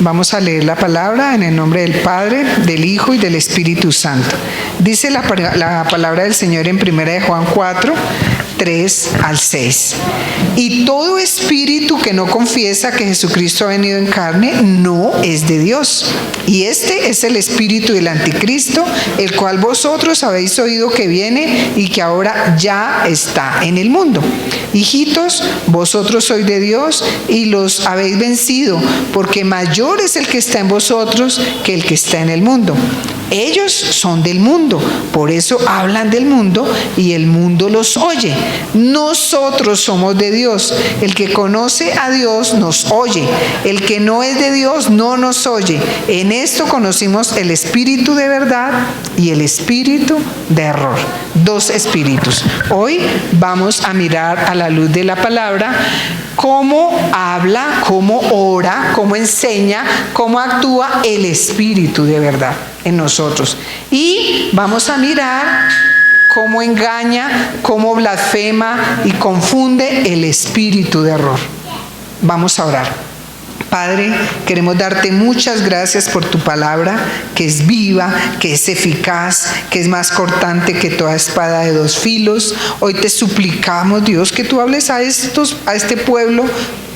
Vamos a leer la palabra en el nombre del Padre, del Hijo y del Espíritu Santo. Dice la palabra del Señor en 1 de Juan 4, 3 al 6. Y todo espíritu que no confiesa que Jesucristo ha venido en carne no es de Dios. Y este es el espíritu del anticristo, el cual vosotros habéis oído que viene y que ahora ya está en el mundo. Hijitos, vosotros sois de Dios y los habéis vencido, porque mayor es el que está en vosotros que el que está en el mundo. Ellos son del mundo, por eso hablan del mundo y el mundo los oye. Nosotros somos de Dios. El que conoce a Dios nos oye. El que no es de Dios no nos oye. En esto conocimos el espíritu de verdad y el espíritu de error. Dos espíritus. Hoy vamos a mirar a la luz de la palabra cómo habla, cómo ora, cómo enseña, cómo actúa el espíritu de verdad en nosotros. Y vamos a mirar cómo engaña, cómo blasfema y confunde el espíritu de error. Vamos a orar. Padre, queremos darte muchas gracias por tu palabra, que es viva, que es eficaz, que es más cortante que toda espada de dos filos. Hoy te suplicamos, Dios, que tú hables a este pueblo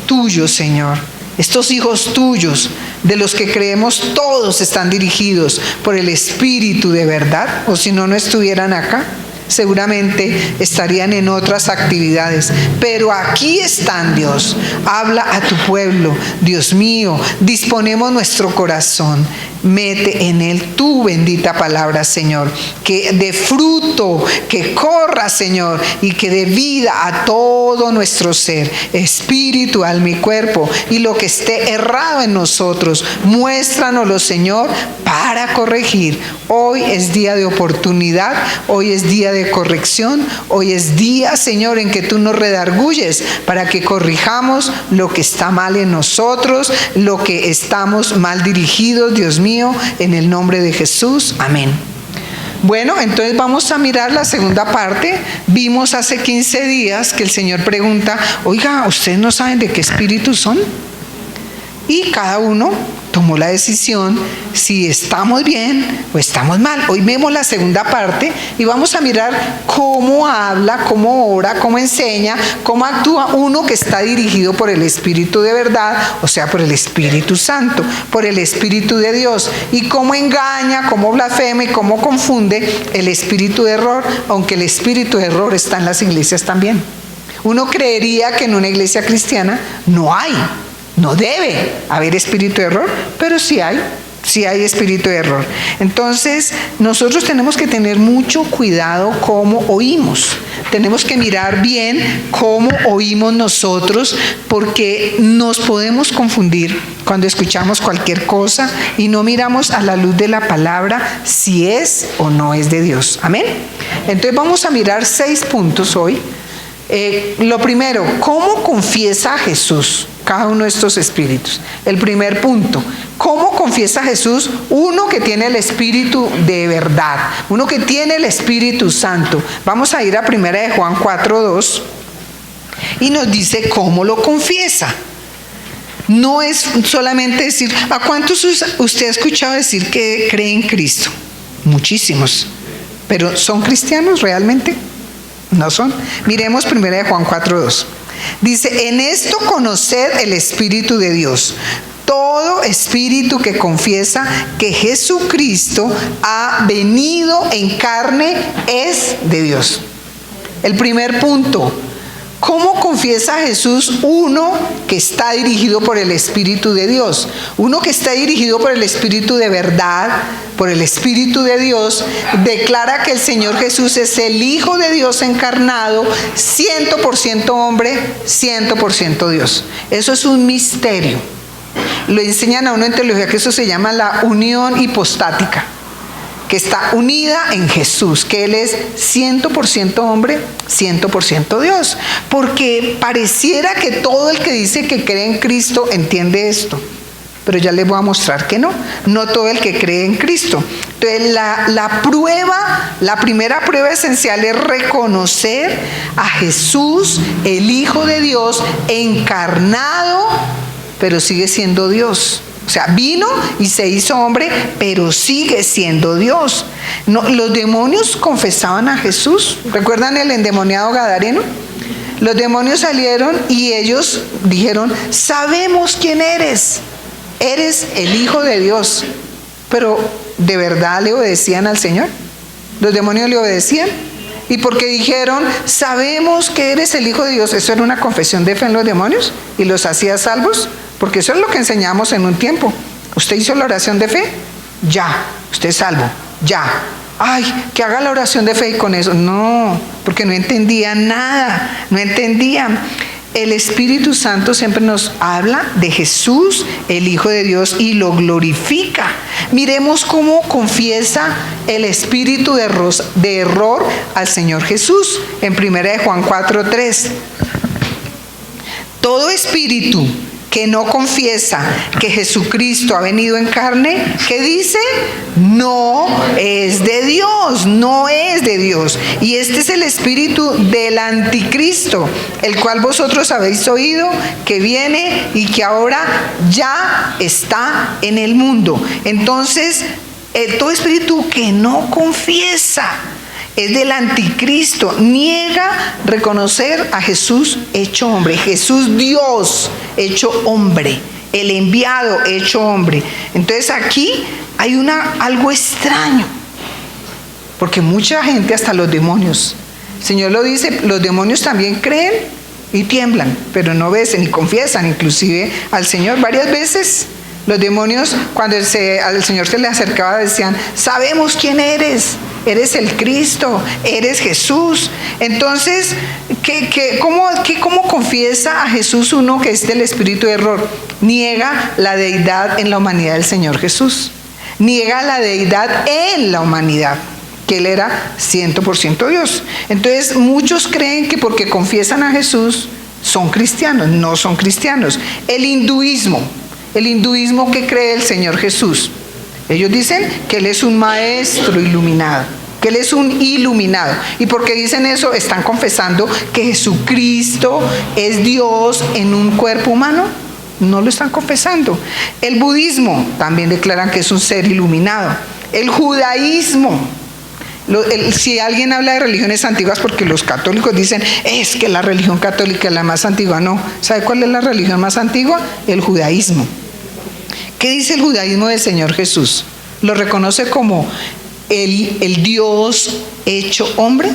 tuyo, Señor. Estos hijos tuyos, de los que creemos todos están dirigidos por el Espíritu de verdad, o si no, no estuvieran acá. Seguramente estarían en otras actividades, pero aquí están, Dios. Habla a tu pueblo, Dios mío, disponemos nuestro corazón, mete en él tu bendita palabra, Señor, que dé fruto, que corra, Señor, y que dé vida a todo nuestro ser, espíritu, alma y cuerpo, y lo que esté errado en nosotros, muéstranoslo, Señor, para corregir. Hoy es día de oportunidad, hoy es día de corrección, hoy es día, Señor, en que tú nos redarguyes para que corrijamos lo que está mal en nosotros, lo que estamos mal dirigidos, Dios mío, en el nombre de Jesús. Amén. Bueno, entonces vamos a mirar la segunda parte. Vimos hace 15 días que el Señor pregunta, oiga, ¿ustedes no saben de qué espíritus son? Y cada uno tomó la decisión si estamos bien o estamos mal. Hoy vemos la segunda parte y vamos a mirar cómo habla, cómo ora, cómo enseña, cómo actúa uno que está dirigido por el Espíritu de verdad, o sea, por el Espíritu Santo, por el Espíritu de Dios, y cómo engaña, cómo blasfema y cómo confunde el espíritu de error, aunque el espíritu de error está en las iglesias también. Uno creería que en una iglesia cristiana no hay. No debe haber espíritu de error, pero sí hay espíritu de error. Entonces, nosotros tenemos que tener mucho cuidado cómo oímos. Tenemos que mirar bien cómo oímos nosotros, porque nos podemos confundir cuando escuchamos cualquier cosa y no miramos a la luz de la palabra si es o no es de Dios. Amén. Entonces, vamos a mirar 6 puntos hoy. Lo primero, ¿cómo confiesa Jesús cada uno de estos espíritus? El primer punto, ¿cómo confiesa Jesús uno que tiene el Espíritu de verdad? Uno que tiene el Espíritu Santo. Vamos a ir a 1 de Juan 4:2 y nos dice cómo lo confiesa. No es solamente decir, ¿a cuántos usted ha escuchado decir que cree en Cristo? Muchísimos. ¿Pero son cristianos realmente? No son. Miremos 1 de Juan 4:2. Dice, en esto conoced el Espíritu de Dios. Todo espíritu que confiesa que Jesucristo ha venido en carne es de Dios. El primer punto, ¿cómo confiesa Jesús uno que está dirigido por el Espíritu de Dios? Uno que está dirigido por el Espíritu de verdad, por el Espíritu de Dios, declara que el Señor Jesús es el Hijo de Dios encarnado, 100% hombre, 100% Dios. Eso es un misterio. Lo enseñan a uno en teología que eso se llama la unión hipostática, que está unida en Jesús, que Él es 100% hombre, 100% Dios. Porque pareciera que todo el que dice que cree en Cristo entiende esto, pero ya les voy a mostrar que no todo el que cree en Cristo. Entonces la primera prueba esencial es reconocer a Jesús, el Hijo de Dios, encarnado, pero sigue siendo Dios. O sea, vino y se hizo hombre, pero sigue siendo Dios. No, los demonios confesaban a Jesús. ¿Recuerdan el endemoniado gadareno? Los demonios salieron y ellos dijeron: sabemos quién eres. Eres el Hijo de Dios. Pero ¿de verdad le obedecían al Señor? ¿Los demonios le obedecían? Y porque dijeron: sabemos que eres el Hijo de Dios, ¿eso era una confesión de fe en los demonios? ¿Y los hacía salvos? Porque eso es lo que enseñamos en un tiempo. ¿Usted hizo la oración de fe? Ya, usted es salvo, ya. Ay, que haga la oración de fe y con eso. No, porque no entendían nada, no entendían. El Espíritu Santo siempre nos habla de Jesús, el Hijo de Dios, y lo glorifica. Miremos cómo confiesa el espíritu de error al Señor Jesús en 1 Juan 4:3. Todo espíritu que no confiesa que Jesucristo ha venido en carne, ¿qué dice? No es de Dios, no es de Dios. Y este es el espíritu del anticristo, el cual vosotros habéis oído que viene y que ahora ya está en el mundo. Entonces, todo espíritu que no confiesa es del anticristo, niega reconocer a Jesús hecho hombre, Jesús Dios hecho hombre, el enviado hecho hombre. Entonces aquí hay algo extraño, porque mucha gente, hasta los demonios, el Señor lo dice, los demonios también creen y tiemblan, pero no obedecen ni confiesan, inclusive al Señor varias veces. Los demonios, cuando al Señor se le acercaba, decían: sabemos quién eres, eres el Cristo, eres Jesús. Entonces, ¿cómo confiesa a Jesús uno que es del espíritu de error? Niega la deidad en la humanidad del Señor Jesús. Niega la deidad en la humanidad, que Él era 100% Dios. Entonces, muchos creen que porque confiesan a Jesús son cristianos. No son cristianos. El hinduismo, ¿qué cree el Señor Jesús? Ellos dicen que Él es un maestro iluminado, que Él es un iluminado. Y porque dicen eso, están confesando que Jesucristo es Dios en un cuerpo humano. No lo están confesando. El budismo también declaran que es un ser iluminado. El judaísmo, si alguien habla de religiones antiguas, porque los católicos dicen: es que la religión católica es la más antigua. No, ¿sabe cuál es la religión más antigua? El judaísmo. ¿Qué dice el judaísmo del Señor Jesús? ¿Lo reconoce como el Dios hecho hombre?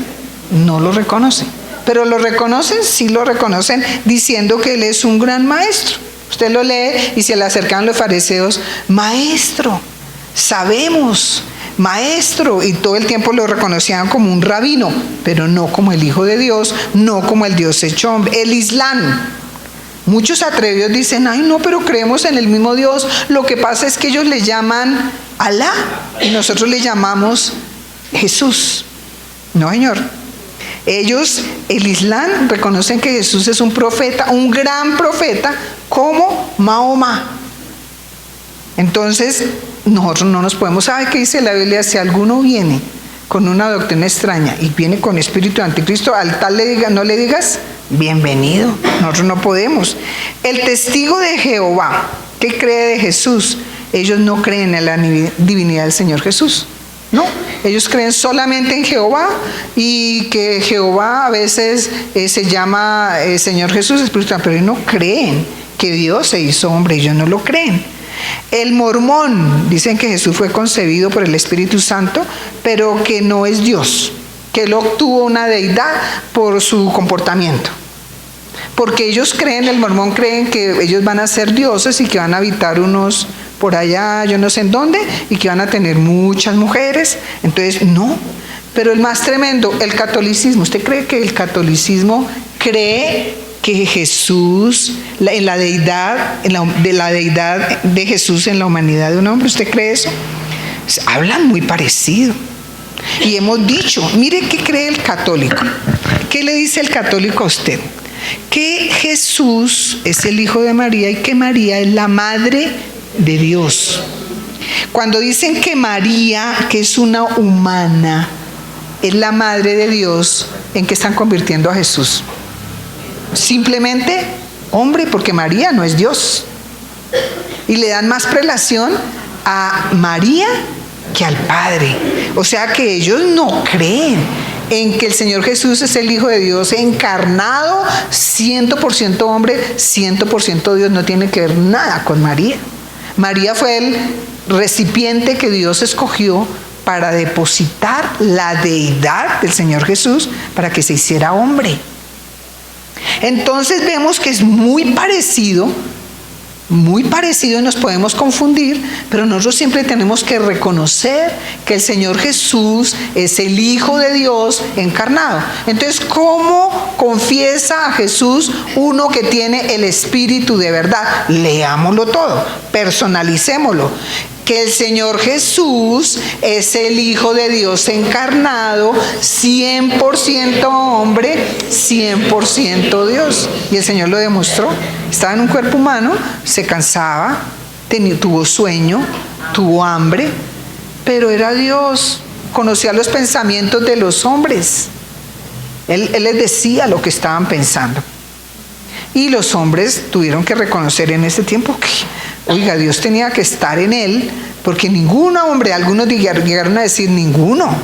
No lo reconoce. Pero lo reconocen, sí lo reconocen, diciendo que Él es un gran maestro. Usted lo lee y se le acercan los fariseos: maestro, sabemos, maestro, y todo el tiempo lo reconocían como un rabino, pero no como el Hijo de Dios, no como el Dios hecho hombre. El Islam, muchos atrevidos dicen: ay no, pero creemos en el mismo Dios. Lo que pasa es que ellos le llaman Alá y nosotros le llamamos Jesús. No, señor. Ellos, el Islam, reconocen que Jesús es un profeta, un gran profeta, como Mahoma. Entonces, nosotros no nos podemos. ¿Sabe qué dice la Biblia? Si alguno viene con una doctrina extraña y viene con espíritu de anticristo, al tal no le digas bienvenido. Nosotros no podemos. El testigo de Jehová, ¿qué cree de Jesús? Ellos no creen en la divinidad del Señor Jesús. No, ellos creen solamente en Jehová, y que Jehová a veces se llama Señor Jesús, Espíritu Santo, pero ellos no creen que Dios se hizo hombre, ellos no lo creen. El mormón, dicen que Jesús fue concebido por el Espíritu Santo, pero que no es Dios, que Él obtuvo una deidad por su comportamiento. Porque ellos creen, el mormón creen que ellos van a ser dioses y que van a habitar unos por allá, yo no sé en dónde, y que van a tener muchas mujeres. Entonces, no. Pero el más tremendo, el catolicismo. ¿Usted cree que el catolicismo cree que Jesús, en la deidad, de la deidad de Jesús en la humanidad de un hombre? ¿Usted cree eso? Hablan muy parecido. Y hemos dicho, mire qué cree el católico. ¿Qué le dice el católico a usted? Que Jesús es el Hijo de María y que María es la Madre de Dios. Cuando dicen que María, que es una humana, es la Madre de Dios, ¿en qué están convirtiendo a Jesús? Simplemente hombre, porque María no es Dios. y le dan más prelación a María que al Padre. O sea que ellos no creen en que el Señor Jesús es el Hijo de Dios encarnado, 100% hombre, 100% Dios. No tiene que ver nada con María. María fue el recipiente que Dios escogió para depositar la deidad del Señor Jesús para que se hiciera hombre. Entonces vemos que es muy parecido y nos podemos confundir, pero nosotros siempre tenemos que reconocer que el Señor Jesús es el Hijo de Dios encarnado. Entonces, ¿cómo confiesa a Jesús uno que tiene el Espíritu de verdad? Leámoslo todo, personalicémoslo. Que el Señor Jesús es el Hijo de Dios encarnado, 100% hombre, 100% Dios. Y el Señor lo demostró. Estaba en un cuerpo humano, se cansaba, tuvo sueño, tuvo hambre, pero era Dios, conocía los pensamientos de los hombres. Él les decía lo que estaban pensando. Y los hombres tuvieron que reconocer en ese tiempo que, oiga, Dios tenía que estar en él, porque ningún hombre, algunos llegaron a decir, ninguno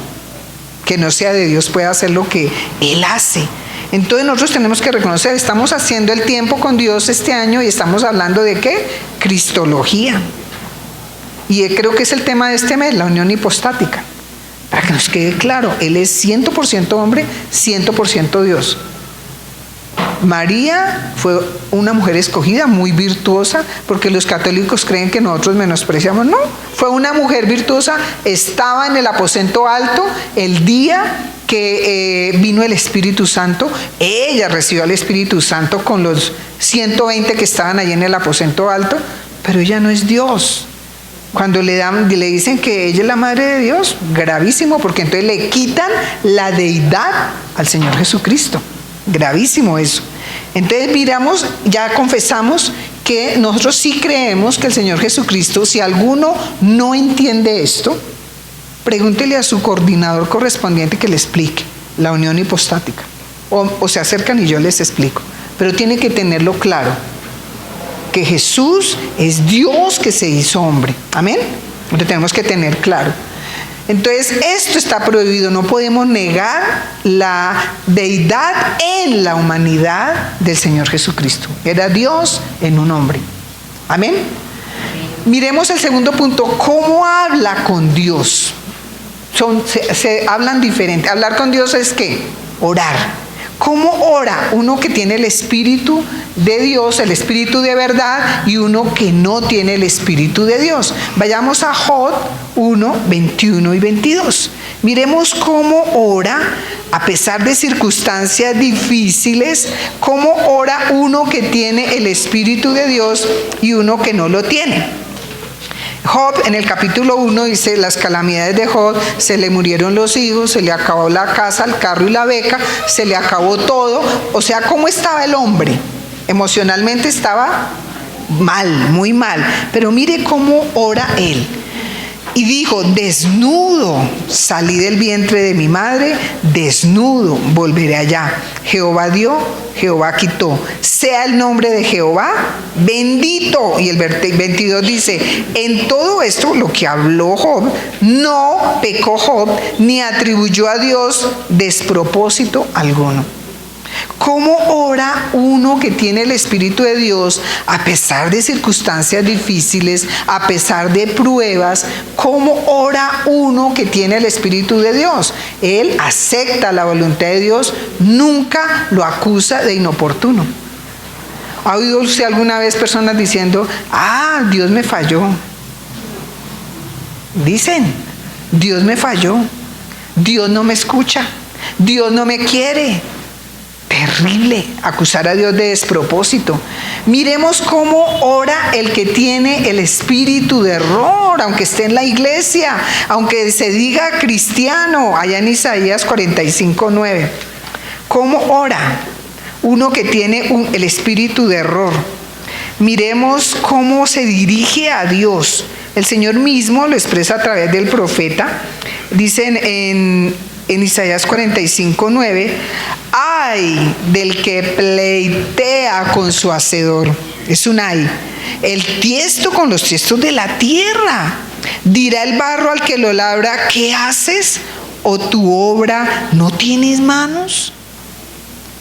que no sea de Dios puede hacer lo que él hace. Entonces nosotros tenemos que reconocer, estamos haciendo el tiempo con Dios este año y estamos hablando de ¿qué? Cristología. Y creo que es el tema de este mes, la unión hipostática. Para que nos quede claro, Él es 100% hombre, 100% Dios. María fue una mujer escogida, muy virtuosa, porque los católicos creen que nosotros menospreciamos. No, fue una mujer virtuosa, estaba en el aposento alto el día que vino el Espíritu Santo. Ella recibió al Espíritu Santo con los 120 que estaban allí en el aposento alto, pero ella no es Dios. Cuando le dicen que ella es la madre de Dios, gravísimo, porque entonces le quitan la deidad al Señor Jesucristo. Gravísimo eso. Entonces miramos, ya confesamos que nosotros sí creemos que el Señor Jesucristo, si alguno no entiende esto, pregúntele a su coordinador correspondiente que le explique la unión hipostática. O se acercan y yo les explico. Pero tiene que tenerlo claro, que Jesús es Dios que se hizo hombre. Amén. Lo tenemos que tener claro. Entonces esto está prohibido, no podemos negar la deidad en la humanidad del Señor Jesucristo. Era Dios en un hombre. Amén. Miremos el segundo punto, ¿cómo habla con Dios? Se hablan diferente. Hablar con Dios es ¿qué? Orar. ¿Cómo ora uno que tiene el Espíritu de Dios, el Espíritu de verdad, y uno que no tiene el Espíritu de Dios? Vayamos a Job 1, 21 y 22. Miremos cómo ora, a pesar de circunstancias difíciles, cómo ora uno que tiene el Espíritu de Dios y uno que no lo tiene. Job en el capítulo 1 dice, las calamidades de Job, se le murieron los hijos, se le acabó la casa, el carro y la beca, se le acabó todo. O sea, ¿cómo estaba el hombre? Emocionalmente estaba mal, muy mal. Pero mire cómo ora él. Y dijo, desnudo salí del vientre de mi madre, desnudo volveré allá. Jehová dio, Jehová quitó. Sea el nombre de Jehová bendito. Y el 22 dice, en todo esto, lo que habló Job, no pecó Job, ni atribuyó a Dios despropósito alguno. ¿Cómo ora uno que tiene el Espíritu de Dios a pesar de circunstancias difíciles, a pesar de pruebas? ¿Cómo ora uno que tiene el Espíritu de Dios? Él acepta la voluntad de Dios, nunca lo acusa de inoportuno. ¿Ha oído usted alguna vez personas diciendo, Dios me falló? Dicen, Dios me falló, Dios no me escucha, Dios no me quiere. Terrible acusar a Dios de despropósito. Miremos cómo ora el que tiene el espíritu de error, aunque esté en la iglesia, aunque se diga cristiano, allá en Isaías 45:9. ¿Cómo ora uno que tiene el espíritu de error? Miremos cómo se dirige a Dios. El Señor mismo lo expresa a través del profeta. Dicen en Isaías 45:9, ay del que pleitea con su hacedor. es un ay. El tiesto con los tiestos de la tierra. Dirá el barro al que lo labra, ¿qué haces? ¿O tu obra no tienes manos?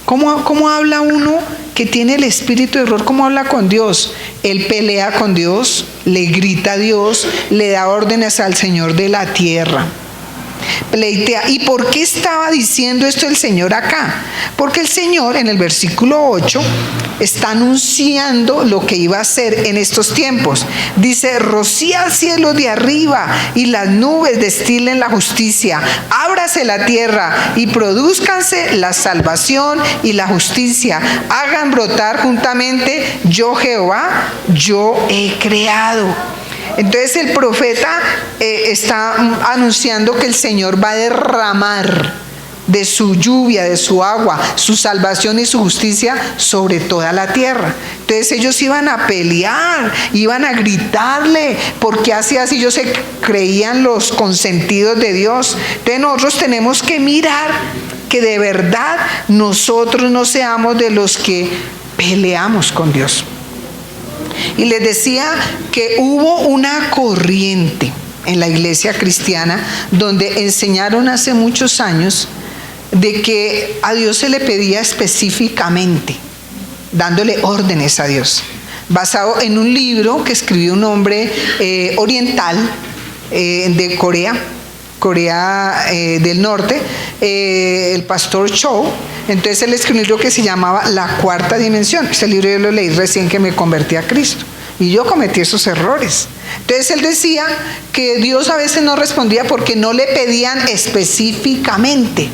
¿Cómo habla uno que tiene el espíritu de error? ¿Cómo habla con Dios? Él pelea con Dios, le grita a Dios, le da órdenes al Señor de la tierra. Pleitea. ¿Y por qué estaba diciendo esto el Señor acá? Porque el Señor en el versículo 8 está anunciando lo que iba a hacer en estos tiempos. Dice: rocía el cielo de arriba y las nubes destilen la justicia. Ábrase la tierra y produzcanse la salvación y la justicia. Hagan brotar juntamente, yo Jehová, yo he creado. Entonces el profeta está anunciando que el Señor va a derramar de su lluvia, de su agua, su salvación y su justicia sobre toda la tierra. Entonces ellos iban a pelear, iban a gritarle, porque así ellos se creían los consentidos de Dios. Entonces nosotros tenemos que mirar que de verdad nosotros no seamos de los que peleamos con Dios. Y les decía que hubo una corriente en la iglesia cristiana donde enseñaron hace muchos años de que a Dios se le pedía específicamente, dándole órdenes a Dios, basado en un libro que escribió un hombre oriental de Corea del Norte, el pastor Cho. Entonces él escribió un libro que se llamaba La Cuarta Dimensión. Ese libro yo lo leí recién que me convertí a Cristo y yo cometí esos errores. Entonces él decía que Dios a veces no respondía porque no le pedían específicamente.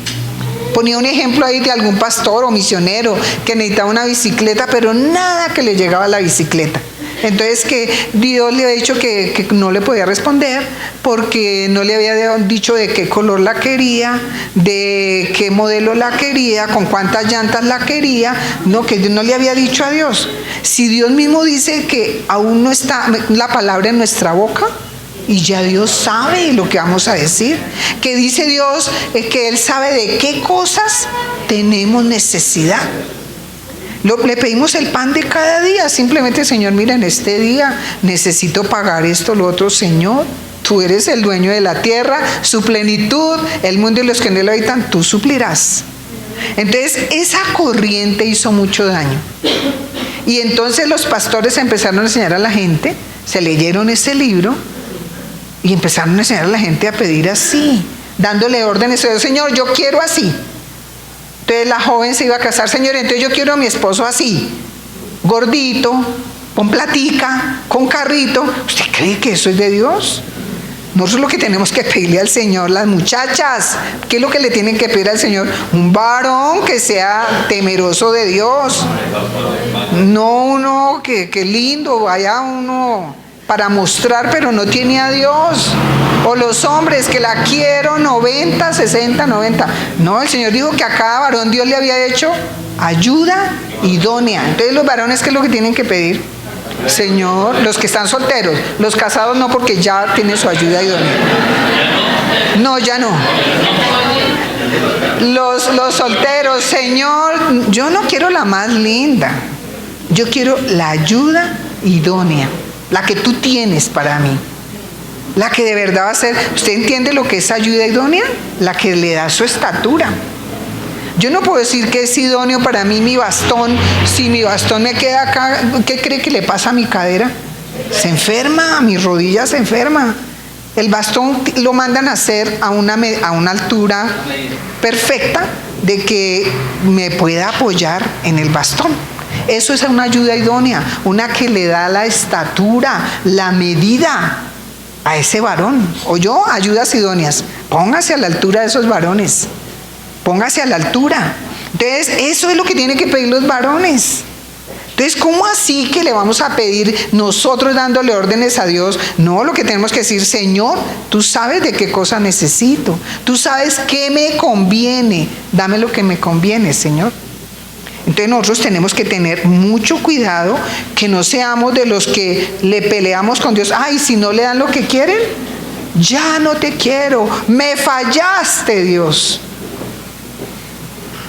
Ponía un ejemplo ahí de algún pastor o misionero que necesitaba una bicicleta, pero nada que le llegaba a la bicicleta. Entonces que Dios le había dicho que no le podía responder porque no le había dicho de qué color la quería, de qué modelo la quería, con cuántas llantas la quería. No, que Dios no le había dicho a Dios. Si Dios mismo dice que aún no está la palabra en nuestra boca, y ya Dios sabe lo que vamos a decir, que dice Dios que Él sabe de qué cosas tenemos necesidad. Le pedimos el pan de cada día, simplemente: Señor, mira, en este día necesito pagar esto, lo otro. Señor, tú eres el dueño de la tierra, su plenitud, el mundo y los que en él habitan, tú suplirás. Entonces esa corriente hizo mucho daño. Y entonces los pastores empezaron a enseñar a la gente, se leyeron ese libro y empezaron a enseñar a la gente a pedir así, dándole órdenes: Señor, yo quiero así. Entonces la joven se iba a casar: Señor, entonces yo quiero a mi esposo así, gordito, con platica, con carrito. ¿Usted cree que eso es de Dios? Nosotros lo que tenemos que pedirle al Señor, las muchachas, ¿qué es lo que le tienen que pedir al Señor? Un varón que sea temeroso de Dios. No uno que lindo, vaya uno para mostrar, pero no tiene a Dios. O los hombres que la quiero 90, 60, 90. No, el Señor dijo que a cada varón Dios le había hecho ayuda idónea. Entonces los varones, ¿qué es lo que tienen que pedir? Señor, los que están solteros, los casados no, porque ya tienen su ayuda idónea. No, ya no. Los solteros: Señor, yo no quiero la más linda, yo quiero la ayuda idónea, la que tú tienes para mí, la que de verdad va a ser. ¿Usted entiende lo que es ayuda idónea? La que le da su estatura. Yo no puedo decir que es idóneo para mí mi bastón. Si mi bastón me queda acá, ¿qué cree que le pasa a mi cadera? Se enferma, mi rodilla se enferma. El bastón lo mandan a hacer a una altura perfecta de que me pueda apoyar en el bastón. Eso es una ayuda idónea, una que le da la estatura, la medida a ese varón. O yo, ayudas idóneas. Póngase a la altura de esos varones. Póngase a la altura. Entonces, eso es lo que tienen que pedir los varones. Entonces, ¿cómo así que le vamos a pedir nosotros dándole órdenes a Dios? No, lo que tenemos que decir: Señor, tú sabes de qué cosa necesito. Tú sabes qué me conviene. Dame lo que me conviene, Señor. Entonces nosotros tenemos que tener mucho cuidado, que no seamos de los que le peleamos con Dios. Ay, si no le dan lo que quieren, ya no te quiero, me fallaste, Dios.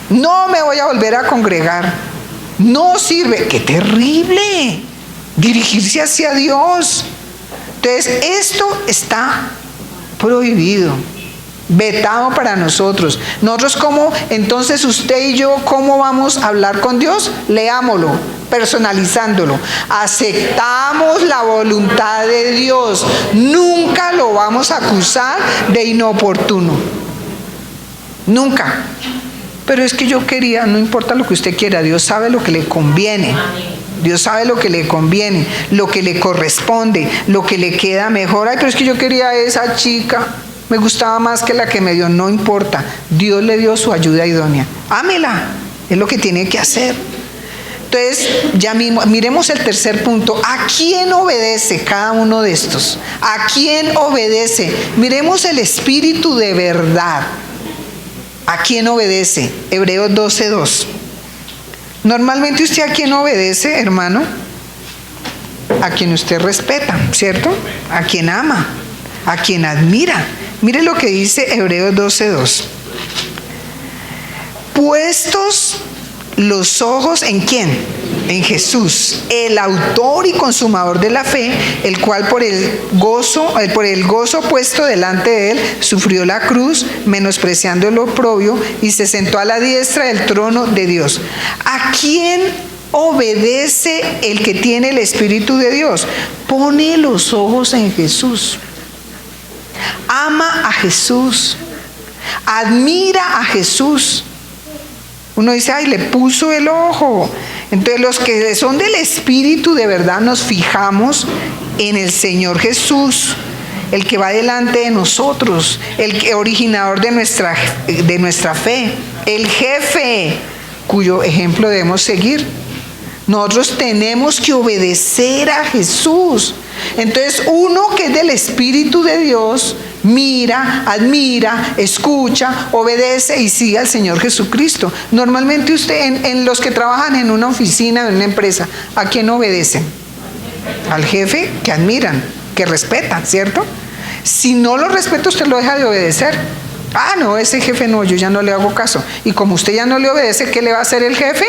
No me voy a volver a congregar. No sirve. ¡Qué terrible! dirigirse hacia Dios. Entonces, esto está prohibido, vetado para nosotros. Nosotros, ¿cómo? Entonces usted y yo, ¿cómo vamos a hablar con Dios? Leámoslo, personalizándolo. Aceptamos la voluntad de Dios. Nunca lo vamos a acusar de inoportuno. Nunca. Pero es que yo quería, no importa lo que usted quiera, Dios sabe lo que le conviene. Dios sabe lo que le conviene, lo que le corresponde, lo que le queda mejor. Ay, pero es que yo quería a esa chica, me gustaba más que la que me dio. No importa, Dios le dio su ayuda idónea. Ámela, es lo que tiene que hacer. Entonces, ya mismo, miremos el tercer punto. ¿A quién obedece cada uno de estos? ¿A quién obedece? Miremos el espíritu de verdad. ¿A quién obedece? Hebreos 12:2. Normalmente usted a quién obedece, hermano, a quien usted respeta, ¿cierto? A quien ama, a quien admira. Mire lo que dice Hebreos 12:2. Puestos los ojos ¿en quién? En Jesús, el autor y consumador de la fe, el cual por el gozo puesto delante de él, sufrió la cruz, menospreciando el oprobio, y se sentó a la diestra del trono de Dios. ¿A quién obedece el que tiene el Espíritu de Dios? Pone los ojos en Jesús. Ama a Jesús. Admira a Jesús. Uno dice, ay, le puso el ojo. Entonces los que son del Espíritu de verdad nos fijamos en el Señor Jesús, el que va delante de nosotros, el originador de nuestra fe, el jefe cuyo ejemplo debemos seguir. Nosotros tenemos que obedecer a Jesús. Entonces uno que es del Espíritu de Dios mira, admira, escucha, obedece y sigue al Señor Jesucristo. Normalmente usted, en los que trabajan en una oficina, en una empresa, ¿a quién obedecen? Al jefe que admiran, que respetan, ¿cierto? Si no lo respeta, usted lo deja de obedecer. Ah, no, ese jefe no, yo ya no le hago caso. Y como usted ya no le obedece, ¿qué le va a hacer el jefe?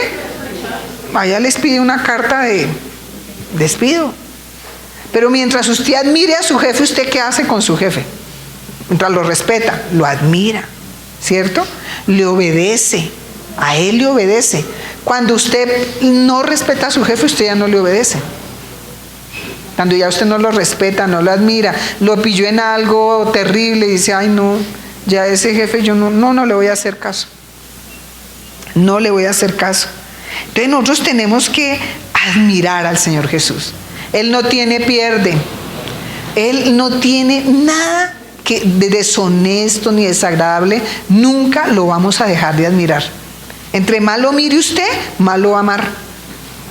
Allá les pide una carta de despido. Pero mientras usted admire a su jefe, ¿usted qué hace con su jefe? Mientras lo respeta, lo admira, ¿cierto? Le obedece, a él le obedece. Cuando usted no respeta a su jefe, usted ya no le obedece. Cuando ya usted no lo respeta, no lo admira, lo pilló en algo terrible y dice, ay no, ya ese jefe yo no le voy a hacer caso. No le voy a hacer caso. Entonces nosotros tenemos que admirar al Señor Jesús. Él no tiene pierde. Él no tiene nada de deshonesto ni desagradable. Nunca lo vamos a dejar de admirar. Entre más lo mire usted, más lo va a amar.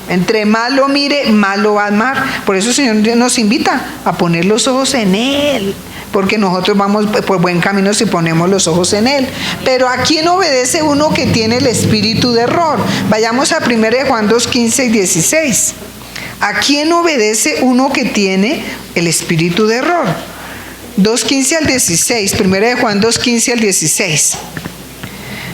Entre más lo mire, más lo va a amar. Por eso el Señor nos invita a poner los ojos en Él. Porque nosotros vamos por buen camino si ponemos los ojos en Él. Pero ¿a quién obedece uno que tiene el espíritu de error? Vayamos a 1 Juan 2:15 y 16. ¿A quién obedece uno que tiene el espíritu de error? 2:15 al 16, 1 Juan 2:15 al 16.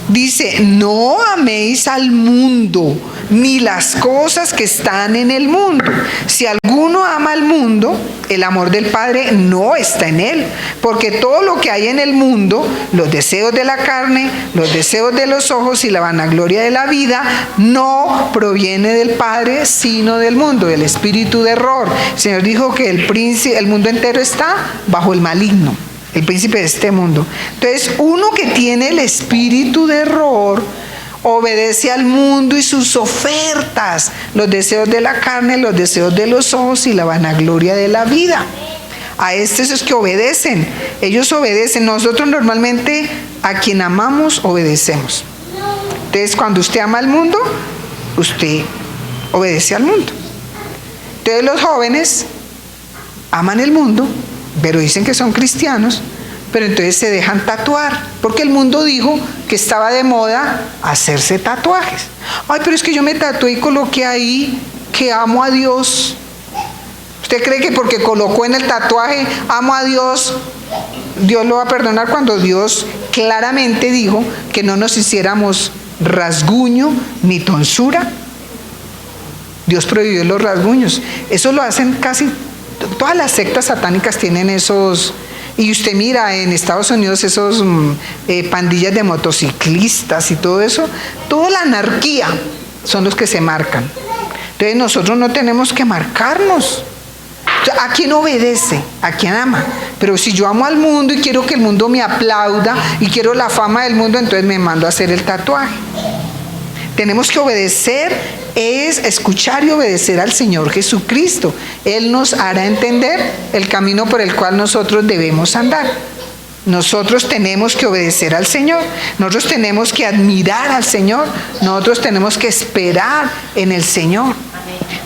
Dice, no améis al mundo, ni las cosas que están en el mundo. Si alguno ama al mundo, el amor del Padre no está en él. Porque todo lo que hay en el mundo, los deseos de la carne, los deseos de los ojos y la vanagloria de la vida, no proviene del Padre, sino del mundo, del espíritu de error. El Señor dijo que el mundo entero está bajo el maligno, el príncipe de este mundo. Entonces, uno que tiene el espíritu de error obedece al mundo y sus ofertas, los deseos de la carne, los deseos de los ojos y la vanagloria de la vida. A estos es que obedecen, ellos obedecen. Nosotros normalmente a quien amamos obedecemos. Entonces, cuando usted ama al mundo, usted obedece al mundo. Entonces, los jóvenes aman el mundo, pero dicen que son cristianos, pero entonces se dejan tatuar, porque el mundo dijo que estaba de moda hacerse tatuajes. Ay, pero es que yo me tatué y coloqué ahí que amo a Dios. ¿Usted cree que porque colocó en el tatuaje amo a Dios, Dios lo va a perdonar, cuando Dios claramente dijo que no nos hiciéramos rasguño ni tonsura? Dios prohibió los rasguños. Eso lo hacen casi todas las sectas satánicas, tienen esos. Y usted mira en Estados Unidos esos pandillas de motociclistas y todo eso, toda la anarquía son los que se marcan. Entonces nosotros no tenemos que marcarnos. ¿A quién obedece? ¿A quién ama? Pero si yo amo al mundo y quiero que el mundo me aplauda y quiero la fama del mundo, entonces me mando a hacer el tatuaje. Tenemos que obedecer, es escuchar y obedecer al Señor Jesucristo. Él nos hará entender el camino por el cual nosotros debemos andar. Nosotros tenemos que obedecer al Señor. Nosotros tenemos que admirar al Señor. Nosotros tenemos que esperar en el Señor.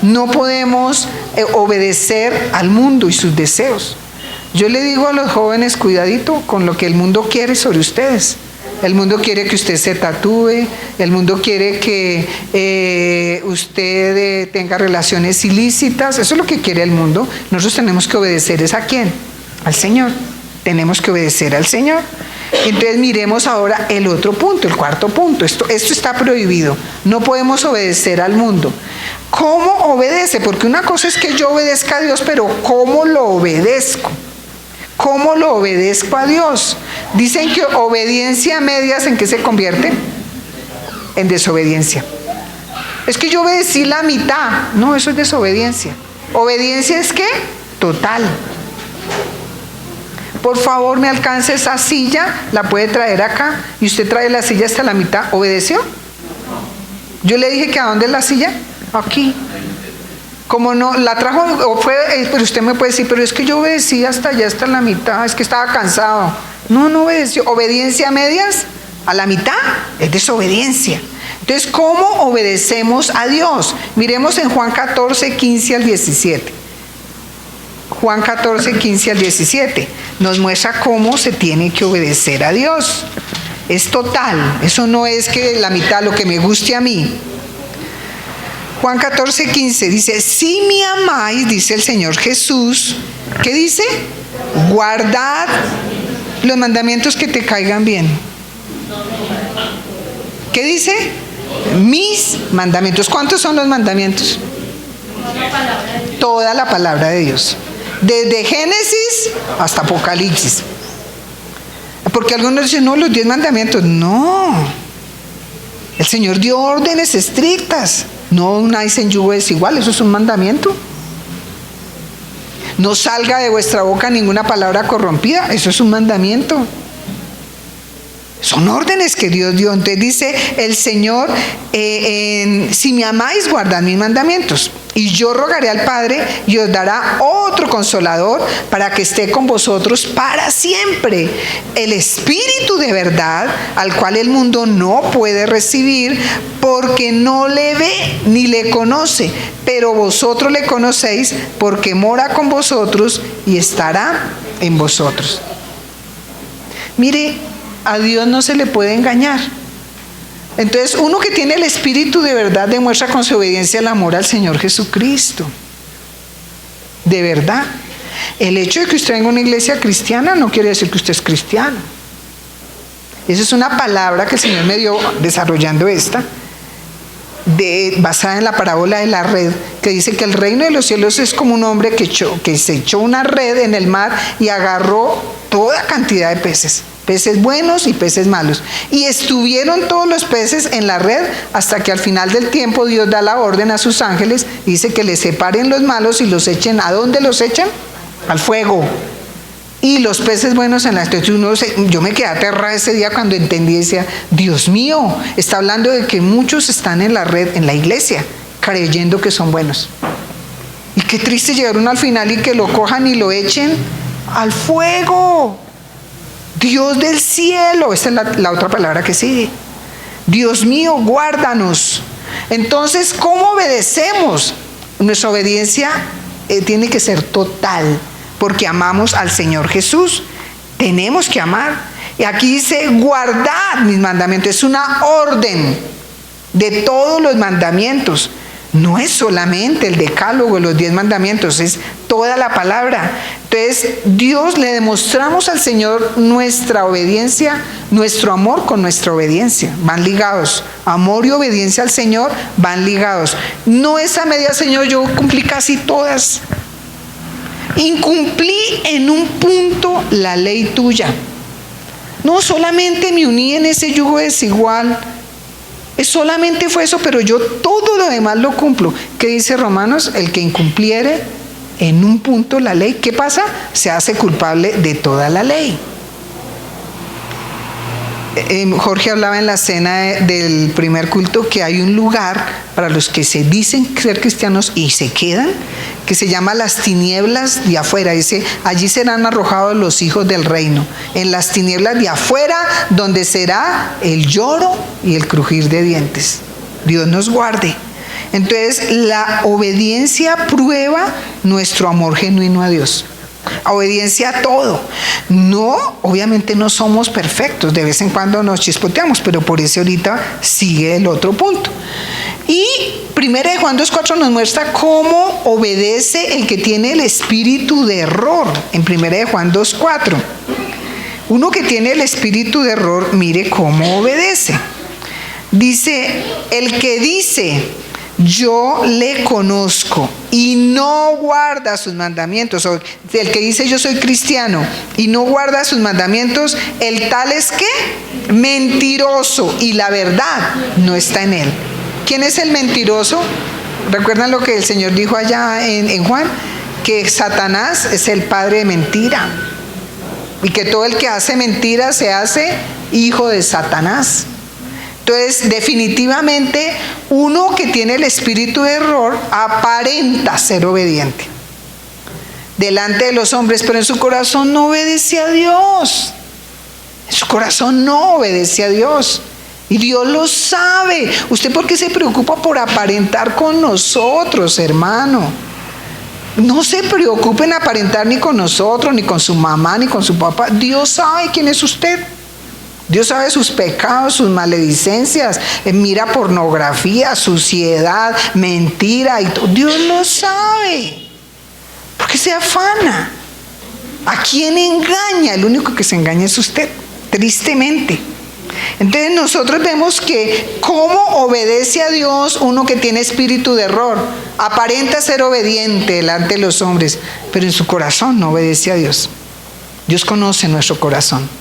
No podemos obedecer al mundo y sus deseos. Yo le digo a los jóvenes, cuidadito con lo que el mundo quiere sobre ustedes. El mundo quiere que usted se tatúe, el mundo quiere que usted tenga relaciones ilícitas, eso es lo que quiere el mundo. Nosotros tenemos que obedecer, ¿es a quién? Al Señor. Tenemos que obedecer al Señor. Entonces miremos ahora el otro punto, el cuarto punto. Esto está prohibido. No podemos obedecer al mundo. ¿Cómo obedece? Porque una cosa es que yo obedezca a Dios, pero ¿cómo lo obedezco? ¿Cómo lo obedezco a Dios? Dicen que obediencia a medias, ¿en qué se convierte? En desobediencia. Es que yo obedecí la mitad. No, eso es desobediencia. Obediencia es ¿qué? Total. Por favor, me alcance esa silla, la puede traer acá, y usted trae la silla hasta la mitad. ¿Obedeció? Yo le dije que ¿a dónde es la silla? Aquí. Como no, la trajo, o fue, pero usted me puede decir, pero es que yo obedecí hasta allá, hasta la mitad, es que estaba cansado. No obedeció. Obediencia a medias, a la mitad, es desobediencia. Entonces, ¿cómo obedecemos a Dios? Miremos en Juan 14, 15 al 17. Juan 14, 15 al 17. Nos muestra cómo se tiene que obedecer a Dios. Es total, eso no es que la mitad, lo que me guste a mí. Juan 14, 15 dice, si me amáis, dice el Señor Jesús, ¿qué dice? Guardad los mandamientos que te caigan bien. ¿Qué dice? Mis mandamientos. ¿Cuántos son los mandamientos? Toda la palabra de Dios. Desde Génesis hasta Apocalipsis. Porque algunos dicen, no, los 10 mandamientos. No. El Señor dio órdenes estrictas. No unáis en yugo desigual, eso es un mandamiento. No salga de vuestra boca ninguna palabra corrompida, eso es un mandamiento. Son órdenes que Dios dio. Entonces dice el Señor, si me amáis, guardad mis mandamientos. Y yo rogaré al Padre y os dará otro consolador para que esté con vosotros para siempre. El Espíritu de verdad, al cual el mundo no puede recibir porque no le ve ni le conoce. Pero vosotros le conocéis porque mora con vosotros y estará en vosotros. Mire, a Dios no se le puede engañar. Entonces, uno que tiene el Espíritu de verdad demuestra con su obediencia el amor al Señor Jesucristo. De verdad. El hecho de que usted venga a una iglesia cristiana no quiere decir que usted es cristiano. Esa es una palabra que el Señor me dio desarrollando esta, basada en la parábola de la red, que dice que el reino de los cielos es como un hombre que se echó una red en el mar y agarró toda cantidad de peces. Peces buenos y peces malos. Y estuvieron todos los peces en la red hasta que al final del tiempo Dios da la orden a sus ángeles, dice que les separen los malos y los echen. ¿A dónde los echan? Al fuego. Y los peces buenos en la... Entonces yo me quedé aterrada ese día cuando entendí y decía, Dios mío, está hablando de que muchos están en la red, en la iglesia, creyendo que son buenos. Y qué triste llegar uno al final y que lo cojan y lo echen al fuego. Dios del cielo, esta es la otra palabra que sigue. Dios mío, guárdanos. Entonces, ¿cómo obedecemos? Nuestra obediencia tiene que ser total, porque amamos al Señor Jesús. Tenemos que amar. Y aquí dice, guardad mis mandamientos. Es una orden de todos los mandamientos. No es solamente el decálogo, los 10 mandamientos, es toda la palabra. Entonces, Dios, le demostramos al Señor nuestra obediencia, nuestro amor con nuestra obediencia. Van ligados. Amor y obediencia al Señor van ligados. No es a media, Señor, yo cumplí casi todas. Incumplí en un punto la ley tuya. No, solamente me uní en ese yugo desigual. Solamente fue eso, pero yo todo lo demás lo cumplo. ¿Qué dice Romanos? El que incumpliere en un punto la ley, ¿qué pasa? Se hace culpable de toda la ley. Jorge hablaba en la cena del primer culto que hay un lugar para los que se dicen ser cristianos y se quedan, que se llama las tinieblas de afuera. Dice, allí serán arrojados los hijos del reino, en las tinieblas de afuera, donde será el lloro y el crujir de dientes. Dios nos guarde. Entonces, la obediencia prueba nuestro amor genuino a Dios. Obediencia a todo. No, obviamente no somos perfectos, de vez en cuando nos chispoteamos, pero por eso ahorita sigue el otro punto. Y 1 Juan 2:4 nos muestra cómo obedece el que tiene el espíritu de error. En 1 Juan 2:4, uno que tiene el espíritu de error, mire cómo obedece. Dice, el que dice, yo le conozco y no guarda sus mandamientos, o el que dice yo soy cristiano y no guarda sus mandamientos, el tal es ¿qué? Mentiroso, y la verdad no está en él. ¿Quién es el mentiroso? ¿Recuerdan lo que el Señor dijo allá en Juan? Que Satanás es el padre de mentira y que todo el que hace mentira se hace hijo de Satanás. Entonces, definitivamente, uno que tiene el espíritu de error aparenta ser obediente delante de los hombres, pero en su corazón no obedece a Dios. En su corazón no obedece a Dios. Y Dios lo sabe. ¿Usted por qué se preocupa por aparentar con nosotros, hermano? No se preocupe en aparentar ni con nosotros, ni con su mamá, ni con su papá. Dios sabe quién es usted. Dios sabe sus pecados, sus maledicencias, mira pornografía, suciedad, mentira y todo. Dios lo sabe. ¿Por qué se afana? ¿A quién engaña? El único que se engaña es usted, tristemente. Entonces nosotros vemos que cómo obedece a Dios uno que tiene espíritu de error. Aparenta ser obediente delante de los hombres, pero en su corazón no obedece a Dios. Dios conoce nuestro corazón.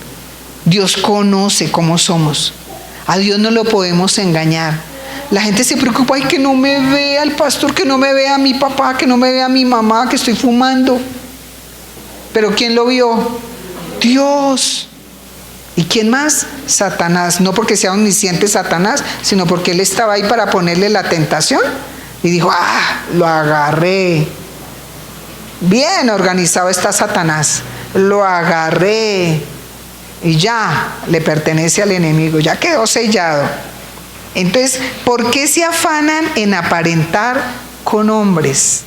Dios conoce cómo somos. A Dios no lo podemos engañar. La gente se preocupa, ay, que no me vea el pastor, que no me vea mi papá, que no me vea mi mamá, que estoy fumando. Pero ¿quién lo vio? Dios. ¿Y quién más? Satanás. No porque sea omnisciente Satanás, sino porque él estaba ahí para ponerle la tentación. Y dijo, lo agarré. Bien organizado está Satanás. Lo agarré. Y ya le pertenece al enemigo, ya quedó sellado. Entonces, ¿por qué se afanan en aparentar con hombres?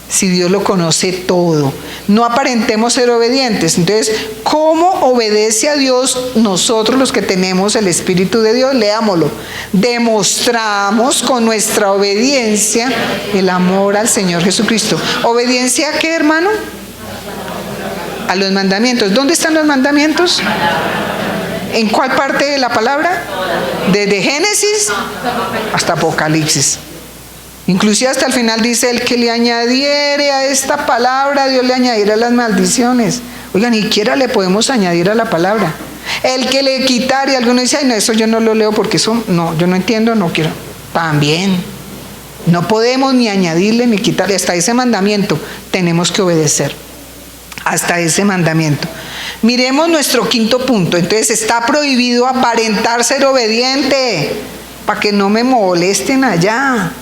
Si Dios lo conoce todo. No aparentemos ser obedientes. Entonces, ¿cómo obedece a Dios nosotros los que tenemos el Espíritu de Dios? Leámoslo. Demostramos con nuestra obediencia el amor al Señor Jesucristo. ¿Obediencia a qué, hermano? A los mandamientos. ¿Dónde están los mandamientos? ¿En cuál parte de la palabra? Desde Génesis hasta Apocalipsis. Inclusive hasta el final dice, el que le añadiere a esta palabra, Dios le añadirá las maldiciones. Oigan, ni siquiera le podemos añadir a la palabra. El que le quitare, alguno dice, ay, no, eso yo no lo leo porque eso, no, yo no entiendo, no quiero. También, no podemos ni añadirle ni quitarle. Hasta ese mandamiento tenemos que obedecer. Hasta ese mandamiento. Miremos nuestro quinto punto. Entonces, está prohibido aparentar ser obediente, para que no me molesten allá.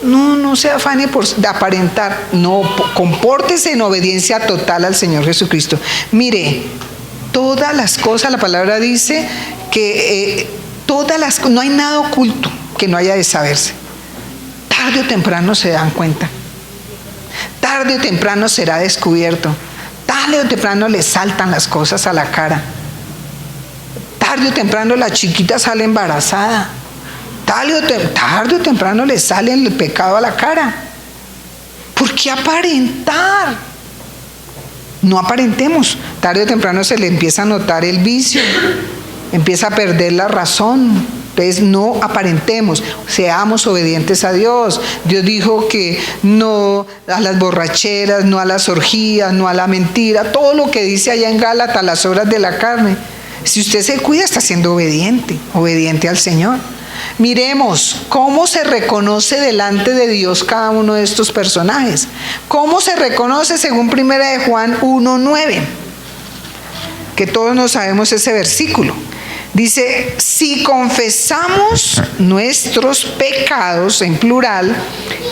No se afane de aparentar. No, compórtese en obediencia total al Señor Jesucristo. Mire, todas las cosas, la palabra dice que no hay nada oculto que no haya de saberse. Tarde o temprano se dan cuenta. Tarde o temprano será descubierto. Tarde o temprano le saltan las cosas a la cara. Tarde o temprano la chiquita sale embarazada. tarde o temprano le sale el pecado a la cara. ¿Por qué aparentar? No aparentemos. Tarde o temprano se le empieza a notar el vicio, empieza a perder la razón. Entonces no aparentemos, seamos obedientes a Dios. Dios dijo que no a las borracheras, no a las orgías, no a la mentira, todo lo que dice allá en Gálatas, las obras de la carne. Si usted se cuida, está siendo obediente al Señor. Miremos cómo se reconoce delante de Dios cada uno de estos personajes. ¿Cómo se reconoce según 1 de Juan 1:9? Que todos nos sabemos ese versículo. Dice, si confesamos nuestros pecados, en plural,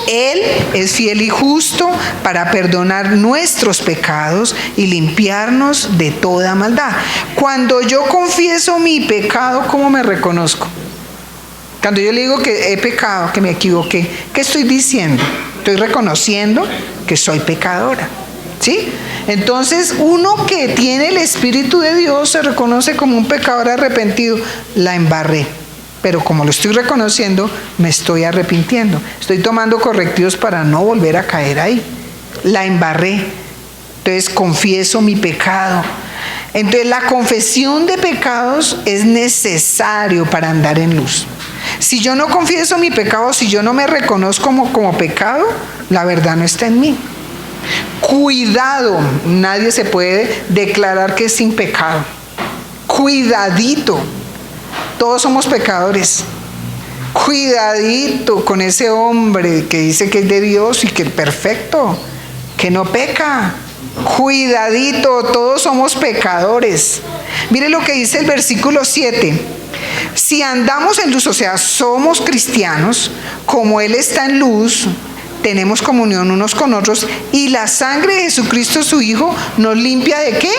Él es fiel y justo para perdonar nuestros pecados y limpiarnos de toda maldad. Cuando yo confieso mi pecado, ¿cómo me reconozco? Cuando yo le digo que he pecado, que me equivoqué, ¿qué estoy diciendo? Estoy reconociendo que soy pecadora. ¿Sí? Entonces, uno que tiene el Espíritu de Dios se reconoce como un pecador arrepentido. La embarré, pero como lo estoy reconociendo, me estoy arrepintiendo. Estoy tomando correctivos para no volver a caer ahí. La embarré. Entonces, confieso mi pecado. Entonces, la confesión de pecados es necesario para andar en luz. Si yo no confieso mi pecado, si yo no me reconozco como pecado, la verdad no está en mí. Cuidado, nadie se puede declarar que es sin pecado. Cuidadito, todos somos pecadores. Cuidadito con ese hombre que dice que es de Dios y que es perfecto, que no peca. Cuidadito, todos somos pecadores. Mire lo que dice el versículo 7. Si andamos en luz, o sea, somos cristianos, como Él está en luz, tenemos comunión unos con otros y la sangre de Jesucristo su Hijo nos limpia ¿de qué?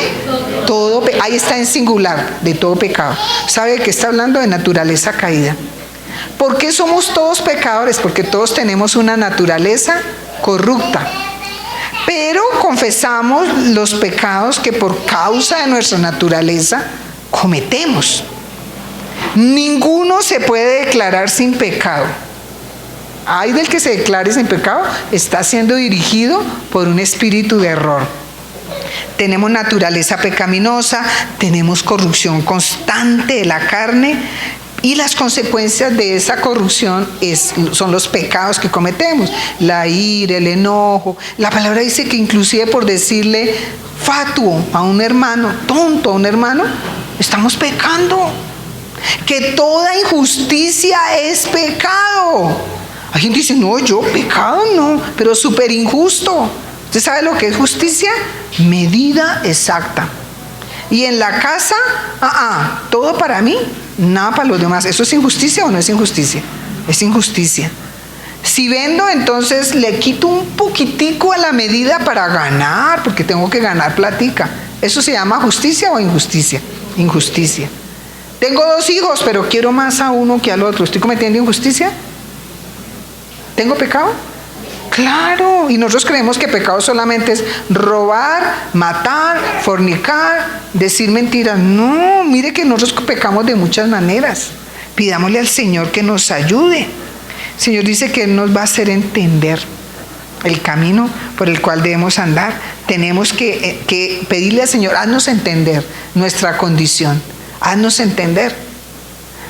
Todo, ahí está en singular, de todo pecado. ¿Sabe de qué está hablando? De naturaleza caída. ¿Por qué somos todos pecadores? Porque todos tenemos una naturaleza corrupta. Pero confesamos los pecados que por causa de nuestra naturaleza cometemos. Ninguno se puede declarar sin pecado. Ay del que se declare sin pecado, está siendo dirigido por un espíritu de error. Tenemos naturaleza pecaminosa, tenemos corrupción constante de la carne y las consecuencias de esa corrupción son los pecados que cometemos, la ira, el enojo. La palabra dice que inclusive por decirle fatuo a un hermano, tonto a un hermano, estamos pecando. Que toda injusticia es pecado. Hay gente que dice, no, yo pecado no, pero súper injusto. ¿Usted sabe lo que es justicia? Medida exacta. Y en la casa, todo para mí, nada para los demás. ¿Eso es injusticia o no es injusticia? Es injusticia. Si vendo, entonces le quito un poquitico a la medida para ganar, porque tengo que ganar platica. ¿Eso se llama justicia o injusticia? Injusticia. Tengo 2 hijos, pero quiero más a uno que al otro. ¿Estoy cometiendo injusticia? ¿Tengo pecado? Claro, y nosotros creemos que pecado solamente es robar, matar, fornicar, decir mentiras. No, mire que nosotros pecamos de muchas maneras. Pidámosle al Señor que nos ayude. El Señor dice que Él nos va a hacer entender el camino por el cual debemos andar. Tenemos que pedirle al Señor, haznos entender nuestra condición, haznos entender.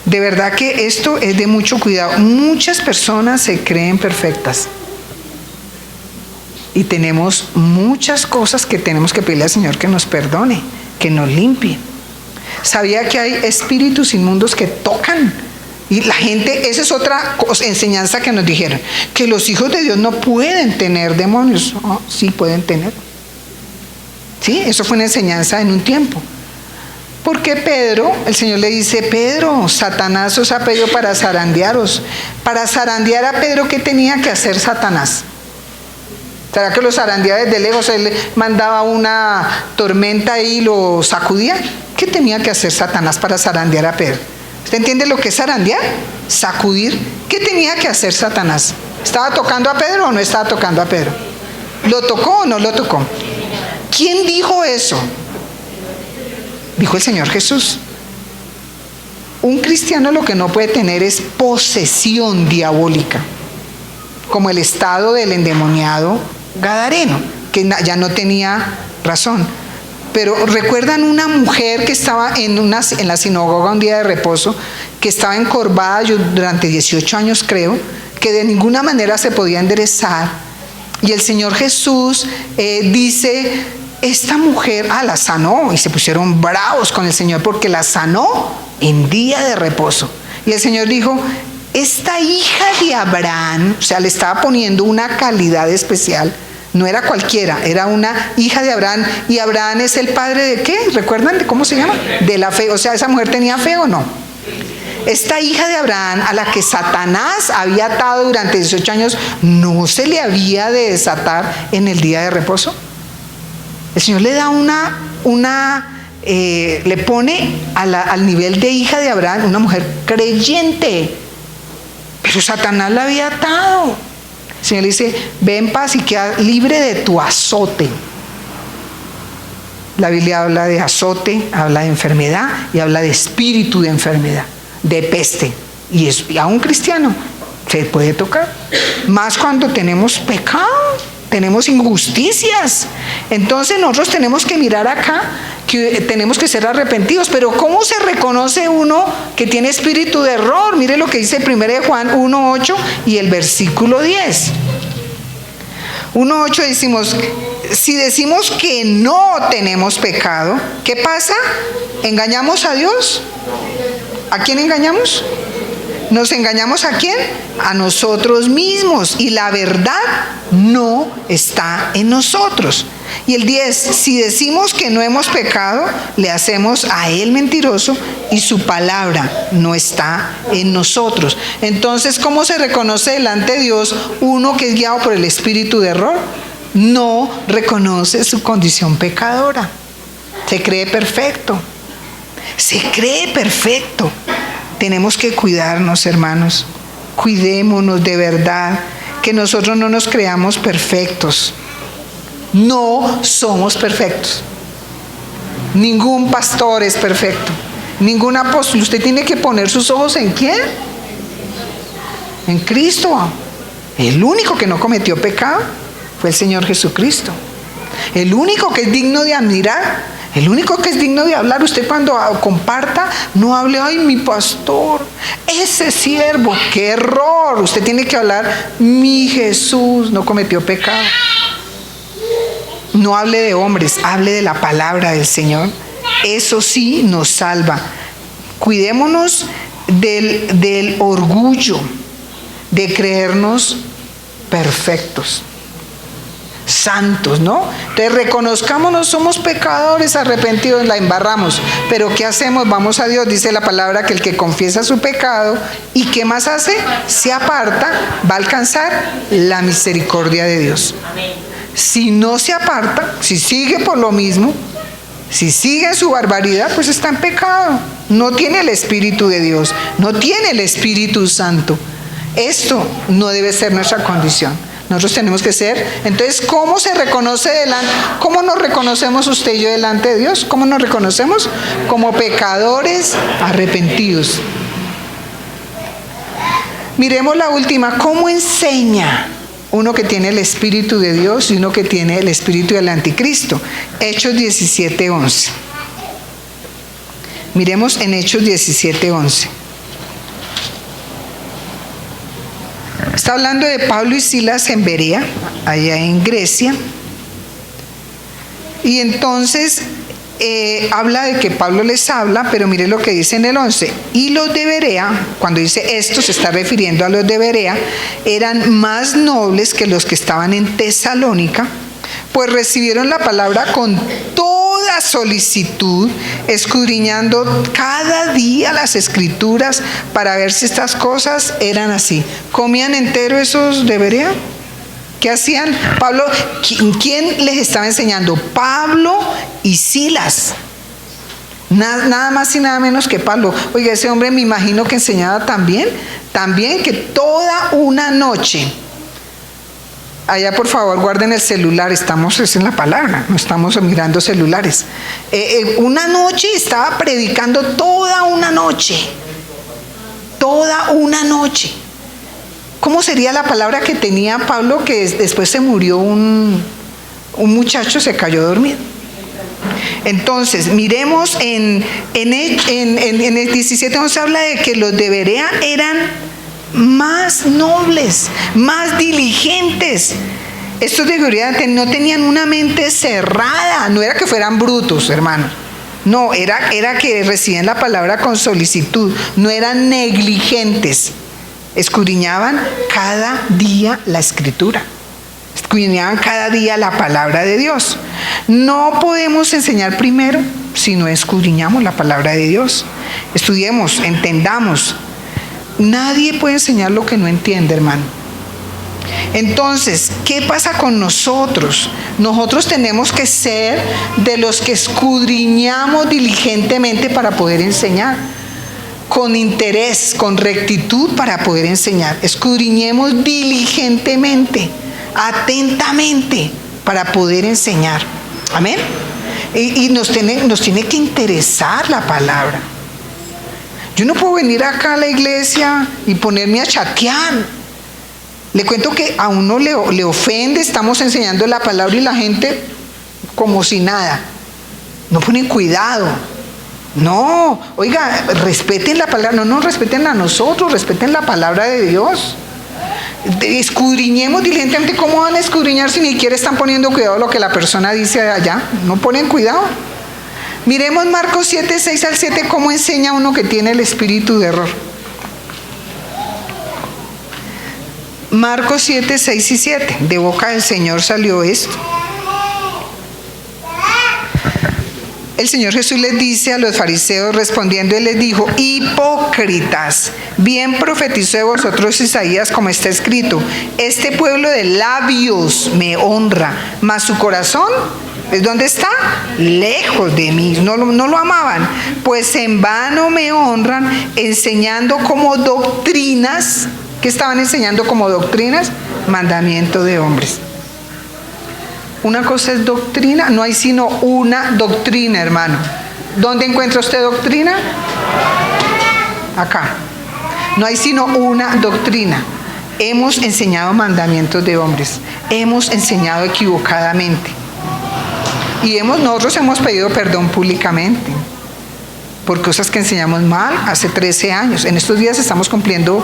De verdad que esto es de mucho cuidado. Muchas personas se creen perfectas y tenemos muchas cosas que tenemos que pedirle al Señor que nos perdone, que nos limpie. ¿Sabía que hay espíritus inmundos que tocan? Y la gente, esa es otra enseñanza que nos dijeron, que los hijos de Dios no pueden tener demonios. Oh, sí pueden tener. Sí, eso fue una enseñanza en un tiempo. Porque Pedro, el Señor le dice, Pedro, Satanás os ha pedido para zarandearos. Para zarandear a Pedro, ¿qué tenía que hacer Satanás? ¿Será que lo zarandeaba desde lejos? Él mandaba una tormenta y lo sacudía. ¿Qué tenía que hacer Satanás para zarandear a Pedro? ¿Usted entiende lo que es zarandear? Sacudir. ¿Qué tenía que hacer Satanás? ¿Estaba tocando a Pedro o no estaba tocando a Pedro? ¿Lo tocó o no lo tocó? ¿Quién dijo eso? Dijo el Señor Jesús. un cristiano lo que no puede tener es posesión diabólica, como el estado del endemoniado gadareno, que ya no tenía razón. Pero recuerdan una mujer que estaba en la sinagoga un día de reposo, que estaba encorvada durante 18 años creo, que de ninguna manera se podía enderezar, y el Señor Jesús dice, esta mujer la sanó, y se pusieron bravos con el Señor porque la sanó en día de reposo. Y el Señor dijo, esta hija de Abraham, o sea, le estaba poniendo una calidad especial. No era cualquiera, era una hija de Abraham. ¿Y Abraham es el padre de qué? ¿Recuerdan de cómo se llama? De la fe. O sea, ¿esa mujer tenía fe o no? Esta hija de Abraham, a la que Satanás había atado durante 18 años, ¿no se le había de desatar en el día de reposo? El Señor le da le pone al nivel de hija de Abraham una mujer creyente, pero Satanás la había atado. El Señor le dice, ve en paz y queda libre de tu azote. La Biblia habla de azote, habla de enfermedad y habla de espíritu de enfermedad, de peste. Y a un cristiano se puede tocar, más cuando tenemos pecado, tenemos injusticias. Entonces nosotros tenemos que mirar acá, que tenemos que ser arrepentidos. Pero ¿cómo se reconoce uno que tiene espíritu de error? Mire lo que dice 1 Juan 1:8 y el versículo 10. 1:8 decimos, si decimos que no tenemos pecado, ¿qué pasa? ¿Engañamos a Dios? ¿A quién engañamos? ¿Nos engañamos a quién? A nosotros mismos, y la verdad no está en nosotros. Y el 10, si decimos que no hemos pecado, le hacemos a él mentiroso y su palabra no está en nosotros. Entonces, ¿cómo se reconoce delante de Dios uno que es guiado por el espíritu de error? No reconoce su condición pecadora. Se cree perfecto. Se cree perfecto. Tenemos que cuidarnos, hermanos. Cuidémonos de verdad, que nosotros no nos creamos perfectos. No somos perfectos. Ningún pastor es perfecto. Ningún apóstol. Usted tiene que poner sus ojos ¿en quién? En Cristo. El único que no cometió pecado fue el Señor Jesucristo. El único que es digno de admirar. El único que es digno de hablar. Usted cuando comparta, no hable, ay, mi pastor, ese siervo, qué error. Usted tiene que hablar, mi Jesús no cometió pecado. No hable de hombres, hable de la palabra del Señor. Eso sí nos salva. Cuidémonos del orgullo, de creernos perfectos, santos, ¿no? Entonces reconozcámonos, somos pecadores, arrepentidos, la embarramos, pero ¿qué hacemos? Vamos a Dios. Dice la palabra que el que confiesa su pecado y ¿qué más hace? Se aparta, va a alcanzar la misericordia de Dios. Si no se aparta, si sigue por lo mismo, si sigue en su barbaridad, pues está en pecado. No tiene el Espíritu de Dios, no tiene el Espíritu Santo. Esto no debe ser nuestra condición. Nosotros tenemos que ser. Entonces, ¿cómo se reconoce cómo nos reconocemos usted y yo delante de Dios? ¿Cómo nos reconocemos? Como pecadores arrepentidos. Miremos la última. ¿Cómo enseña uno que tiene el Espíritu de Dios y uno que tiene el Espíritu del Anticristo? Hechos 17:11. Miremos en Hechos 17:11. Está hablando de Pablo y Silas en Berea, allá en Grecia. Y entonces habla de que Pablo les habla, pero mire lo que dice en el 11. Y los de Berea, cuando dice esto se está refiriendo a los de Berea, eran más nobles que los que estaban en Tesalónica, pues recibieron la palabra con toda solicitud, escudriñando cada día las Escrituras para ver si estas cosas eran así. ¿Comían entero esos de Berea? ¿Qué hacían? Pablo, ¿quién les estaba enseñando? Pablo y Silas. Nada más y nada menos que Pablo. Oiga, ese hombre me imagino que enseñaba también que toda una noche. Allá por favor guarden el celular, es en la palabra, no estamos mirando celulares. Una noche estaba predicando toda una noche. toda una noche. ¿Cómo sería la palabra que tenía Pablo que después se murió un muchacho, se cayó dormido? Entonces, miremos en el 17:11 habla de que los de Berea eran más nobles, más diligentes. Estos de Berea no tenían una mente cerrada, no era que fueran brutos, hermanos. No, era que recibían la palabra con solicitud, no eran negligentes. Escudriñaban cada día la Escritura. Escudriñaban cada día la palabra de Dios. No podemos enseñar primero si no escudriñamos la palabra de Dios. Estudiemos, entendamos. Nadie puede enseñar lo que no entiende, hermano. Entonces, ¿qué pasa con nosotros? Nosotros tenemos que ser de los que escudriñamos diligentemente para poder enseñar. Con interés, con rectitud para poder enseñar. Escudriñemos diligentemente, atentamente para poder enseñar. Amén. Y nos tiene que interesar la palabra. Yo no puedo venir acá a la iglesia y ponerme a chatear. Le cuento que a uno le ofende, estamos enseñando la palabra y la gente como si nada. No ponen cuidado. No, oiga, respeten la palabra, no respeten a nosotros, respeten la palabra de Dios. Escudriñemos diligentemente. ¿Cómo van a escudriñar si ni siquiera están poniendo cuidado lo que la persona dice allá? No ponen cuidado. Miremos Marcos 7, 6 al 7, cómo enseña uno que tiene el espíritu de error. Marcos 7, 6 y 7, de boca del Señor salió esto. El Señor Jesús les dice a los fariseos, respondiendo, Él les dijo: hipócritas, bien profetizó de vosotros Isaías, como está escrito: este pueblo de labios me honra, mas su corazón, ¿dónde está? Lejos de mí, no lo amaban. Pues en vano me honran, enseñando como doctrinas. ¿Qué estaban enseñando como doctrinas? Mandamiento de hombres. Una cosa es doctrina, no hay sino una doctrina, hermano. ¿Dónde encuentra usted doctrina? Acá. No hay sino una doctrina. Hemos enseñado mandamientos de hombres, hemos enseñado equivocadamente. Y nosotros hemos pedido perdón públicamente por cosas que enseñamos mal hace 13 años. En estos días estamos cumpliendo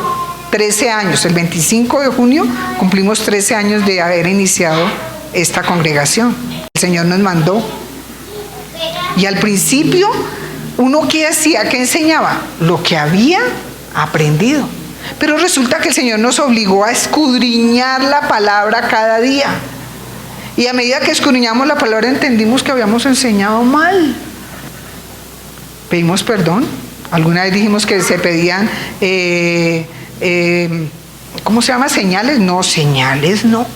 13 años. El 25 de junio cumplimos 13 años de haber iniciado esta congregación. El Señor nos mandó. Y al principio, uno que hacía, que enseñaba lo que había aprendido. Pero resulta que el Señor nos obligó a escudriñar la palabra cada día. Y a medida que escudriñamos la palabra, entendimos que habíamos enseñado mal. Pedimos perdón. Alguna vez dijimos que se pedían, ¿cómo se llama? Señales. No, señales no.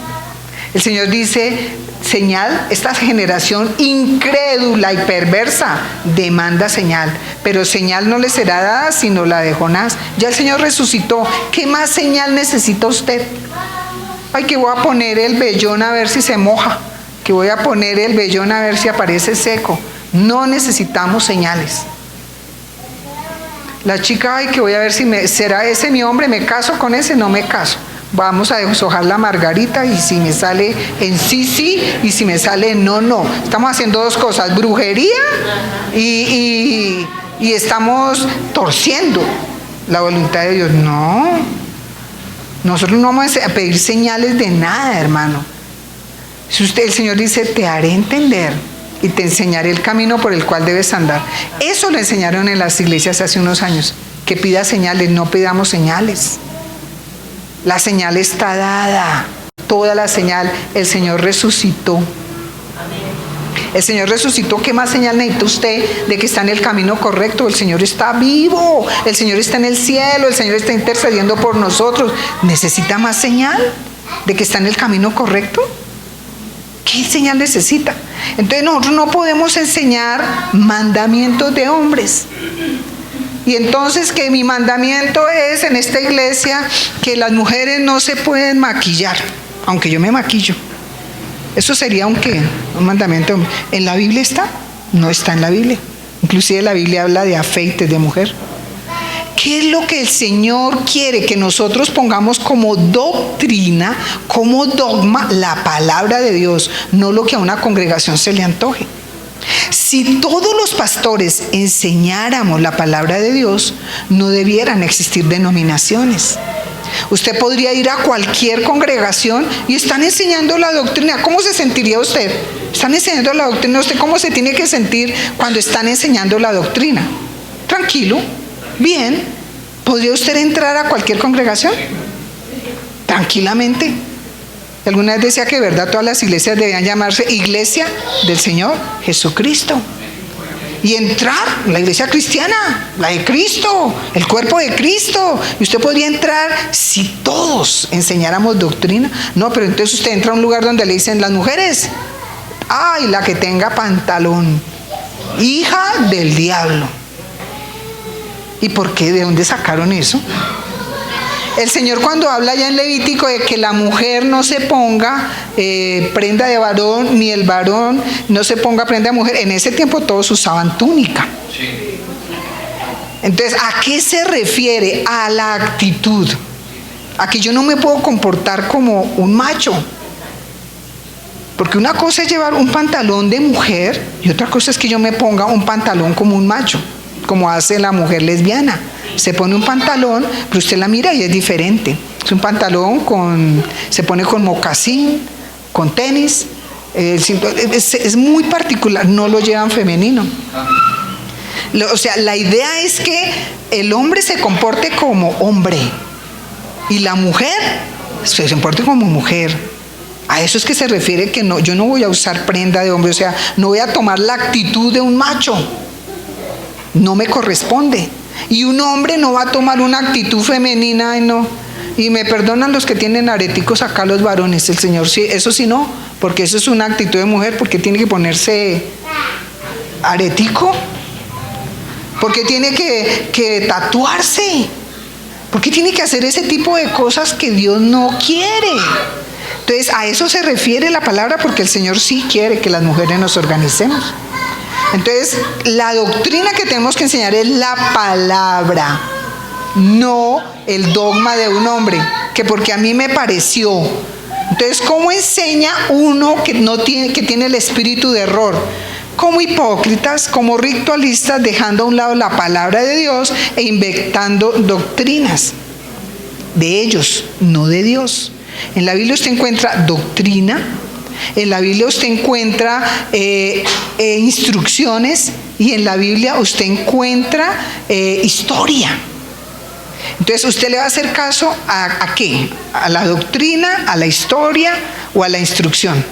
El Señor dice, señal, esta generación incrédula y perversa demanda señal, pero señal no le será dada sino la de Jonás. Ya el Señor resucitó. ¿Qué más señal necesita usted? Ay, que voy a poner el vellón a ver si se moja, que voy a poner el vellón a ver si aparece seco. No necesitamos señales. La chica, ay, que voy a ver si será ese mi hombre, me caso con ese, no me caso. Vamos a deshojar la margarita y si me sale en sí, sí, y si me sale en no, no. Estamos haciendo dos cosas, brujería y estamos torciendo la voluntad de Dios. No, nosotros no vamos a pedir señales de nada, hermano. Si el Señor dice, te haré entender y te enseñaré el camino por el cual debes andar. Eso lo enseñaron en las iglesias hace unos años, que pida señales. No pidamos señales. La señal está dada, toda la señal. El Señor resucitó. El Señor resucitó. ¿Qué más señal necesita usted de que está en el camino correcto? El Señor está vivo, el Señor está en el cielo, el Señor está intercediendo por nosotros. ¿Necesita más señal de que está en el camino correcto? ¿Qué señal necesita? Entonces nosotros no podemos enseñar mandamientos de hombres. Y entonces que mi mandamiento es en esta iglesia que las mujeres no se pueden maquillar, aunque yo me maquillo. Eso sería un mandamiento. ¿En la Biblia está? No está en la Biblia. Inclusive la Biblia habla de afeites de mujer. ¿Qué es lo que el Señor quiere que nosotros pongamos como doctrina, como dogma? La palabra de Dios, no lo que a una congregación se le antoje. Si todos los pastores enseñáramos la palabra de Dios, no debieran existir denominaciones. Usted podría ir a cualquier congregación y están enseñando la doctrina. ¿Cómo se sentiría usted? Están enseñando la doctrina. ¿Usted cómo se tiene que sentir cuando están enseñando la doctrina? Tranquilo, bien. ¿Podría usted entrar a cualquier congregación? Tranquilamente. Alguna vez decía que de verdad todas las iglesias debían llamarse Iglesia del Señor Jesucristo. Y entrar, la iglesia cristiana, la de Cristo, el cuerpo de Cristo. Y usted podría entrar si todos enseñáramos doctrina. No, pero entonces usted entra a un lugar donde le dicen las mujeres, ay, la que tenga pantalón, hija del diablo. ¿Y por qué? ¿De dónde sacaron eso? El Señor, cuando habla ya en Levítico de que la mujer no se ponga prenda de varón, ni el varón no se ponga prenda de mujer, en ese tiempo todos usaban túnica. Entonces, ¿a qué se refiere? A la actitud. A que yo no me puedo comportar como un macho. Porque una cosa es llevar un pantalón de mujer y otra cosa es que yo me ponga un pantalón como un macho, como hace la mujer lesbiana. Se pone un pantalón, pero usted la mira y es diferente. Es un pantalón se pone con mocasín, con tenis. Es muy particular, no lo llevan femenino. O sea, la idea es que el hombre se comporte como hombre y la mujer se comporte como mujer. A eso es que se refiere que yo no voy a usar prenda de hombre, o sea, no voy a tomar la actitud de un macho. No me corresponde. Y un hombre no va a tomar una actitud femenina, no. Y me perdonan los que tienen areticos acá, los varones, el Señor, sí, eso sí no, porque eso es una actitud de mujer. ¿Por qué tiene que ponerse aretico? ¿Por qué tiene que tatuarse? ¿Por qué tiene que hacer ese tipo de cosas que Dios no quiere? Entonces, a eso se refiere la palabra, porque el Señor sí quiere que las mujeres nos organicemos. Entonces, la doctrina que tenemos que enseñar es la palabra, no el dogma de un hombre, que porque a mí me pareció. Entonces, ¿cómo enseña uno que tiene el espíritu de error? Como hipócritas, como ritualistas, dejando a un lado la palabra de Dios e inventando doctrinas de ellos, no de Dios. En la Biblia usted encuentra doctrina. En la Biblia usted encuentra instrucciones, y en la Biblia usted encuentra historia. Entonces, ¿usted le va a hacer caso a qué? ¿A la doctrina, a la historia o a la instrucción?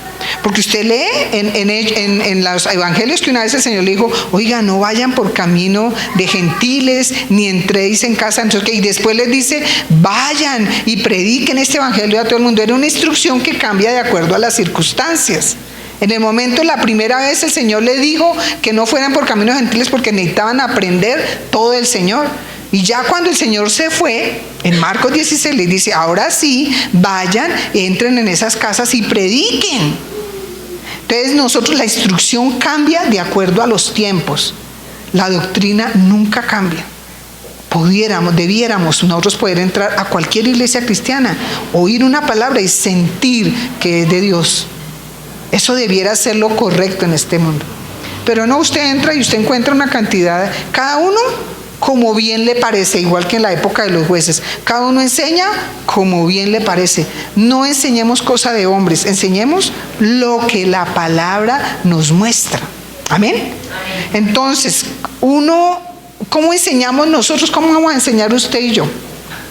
Porque usted lee en los evangelios que una vez el Señor le dijo, oiga, no vayan por camino de gentiles, ni entréis en casa. Entonces, y después les dice, vayan y prediquen este evangelio a todo el mundo. Era una instrucción que cambia de acuerdo a las circunstancias. En el momento, la primera vez, el Señor le dijo que no fueran por caminos gentiles porque necesitaban aprender todo del Señor. Y ya cuando el Señor se fue, en Marcos 16 le dice, ahora sí, vayan, entren en esas casas y prediquen. Entonces nosotros, la instrucción cambia de acuerdo a los tiempos. La doctrina nunca cambia. Debiéramos nosotros poder entrar a cualquier iglesia cristiana, oír una palabra y sentir que es de Dios. Eso debiera ser lo correcto en este mundo. Pero no, usted entra y usted encuentra una cantidad, cada uno como bien le parece, igual que en la época de los jueces. Cada uno enseña como bien le parece. No enseñemos cosa de hombres, enseñemos lo que la palabra nos muestra. Amén. Entonces, ¿cómo enseñamos nosotros? ¿Cómo vamos a enseñar usted y yo?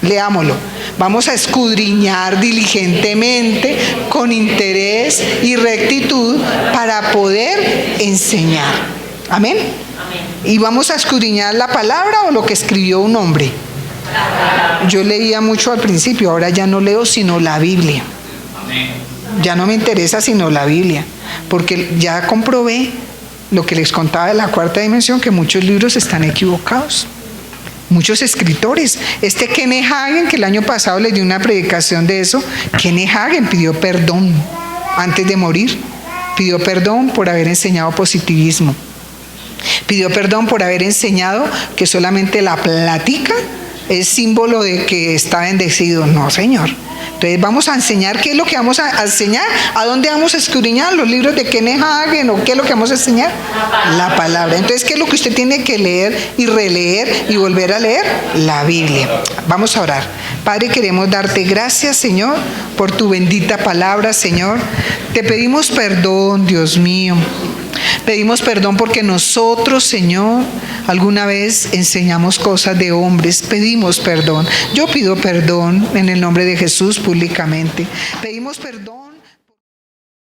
Leámoslo. Vamos a escudriñar diligentemente, con interés y rectitud, para poder enseñar. Amén. Y vamos a escudriñar la palabra o lo que escribió un hombre. Yo leía mucho al principio, ahora ya no leo sino la Biblia. Ya no me interesa sino la Biblia, porque ya comprobé lo que les contaba de la cuarta dimensión, que muchos libros están equivocados. Muchos escritores. Kenneth Hagin, que el año pasado les di una predicación de eso, Kenneth Hagin pidió perdón antes de morir. Pidió perdón por haber enseñado positivismo. Pidió perdón por haber enseñado que solamente la plática es símbolo de que está bendecido. No, Señor. Entonces vamos a enseñar. ¿Qué es lo que vamos a enseñar? ¿A dónde vamos a escudriñar? ¿Los libros de Kenneth Hagin? ¿O qué es lo que vamos a enseñar? La palabra. Entonces, ¿qué es lo que usted tiene que leer y releer y volver a leer? La Biblia. Vamos a orar. Padre, queremos darte gracias, Señor, por tu bendita palabra, Señor. Te pedimos perdón, Dios mío. Pedimos perdón porque nosotros, Señor, alguna vez enseñamos cosas de hombres. Pedimos perdón. Yo pido perdón en el nombre de Jesús públicamente. Pedimos perdón.